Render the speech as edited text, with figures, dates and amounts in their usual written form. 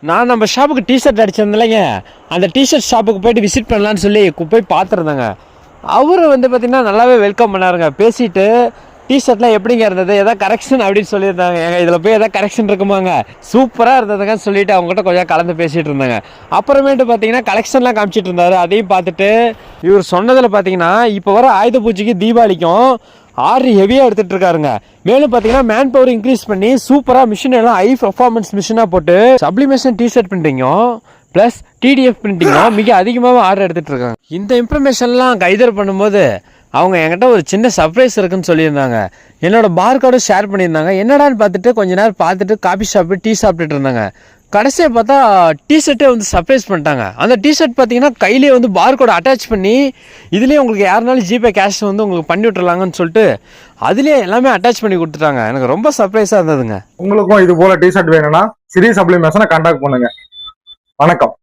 நான் நம்ம ஷாப்புக்கு டிஷர்ட் அடிச்சிருந்தேன்லைங்க, அந்த டிஷர்ட் ஷாப்புக்கு போயிட்டு விசிட் பண்ணலான்னு சொல்லி போய் பார்த்துருந்தேங்க. அவரு வந்து பார்த்தீங்கன்னா நல்லாவே வெல்கம் பண்ணாருங்க. பேசிட்டு டிஷர்ட்லாம் எப்படிங்க இருந்தது, எதாவது கரெக்ஷன் அப்படின்னு சொல்லியிருந்தாங்க. ஏங்க இதில் போய் எதாவது கரெக்ஷன் இருக்குமாங்க, சூப்பராக இருந்ததுங்க சொல்லிட்டு அவங்ககிட்ட கொஞ்சம் கலந்து பேசிகிட்டு இருந்தாங்க. அப்புறமேட்டு பார்த்தீங்கன்னா கலெக்ஷன்லாம் காமிச்சிட்டு இருந்தார். அதையும் பார்த்துட்டு இவர் சொன்னதில் பார்த்தீங்கன்னா இப்போ வர ஆயுத பூஜைக்கு தீபாவளிக்கும் ஆர்டர் ஹெவியாக எடுத்துகிட்டு இருக்காருங்க. மேலும் பார்த்தீங்கன்னா மேன் பவர் இன்க்ரீஸ் பண்ணி சூப்பராக மிஷின் எல்லாம் ஹை பர்ஃபார்மன்ஸ் மிஷினாக போட்டு சப்ளிமேஷன் டிஷர்ட் பிரிண்டிங்கும் ப்ளஸ் டிடிஎஃப் பிரிண்டிங்கும் மிக அதிகமாக ஆர்டர் எடுத்துகிட்டு இருக்காங்க. இந்த இன்ஃபர்மேஷன்லாம் கைதர் பண்ணும்போது அவங்க என்கிட்ட ஒரு சின்ன சர்ப்ரைஸ் இருக்குன்னு சொல்லியிருந்தாங்க. என்னோட பார்கோடும் ஷேர் பண்ணியிருந்தாங்க. என்னடான்னு பார்த்துட்டு கொஞ்ச நேரம் பார்த்துட்டு காஃபி ஷாப்பு டீ சாப்பிட்டுட்டு இருந்தாங்க. கடைசியாக பார்த்தா டிஷர்ட்டே வந்து சர்ப்ரைஸ் பண்ணிட்டாங்க. அந்த டிஷர்ட் பார்த்தீங்கன்னா கையிலே வந்து பார்கோட அட்டாச் பண்ணி இதுலேயே உங்களுக்கு யாருனாலும் ஜிபே கேஷ் வந்து உங்களுக்கு பண்ணி விட்டுறலாங்கன்னு சொல்லிட்டு அதுலேயே எல்லாமே அட்டாச் பண்ணி கொடுத்துட்டாங்க. எனக்கு ரொம்ப சர்ப்ரைஸாக இருந்ததுங்க. உங்களுக்கும் இது போல டிஷர்ட் வேணும்னா சிறீ சப்ளிமேஷனை கான்டாக்ட் பண்ணுங்க. வணக்கம்.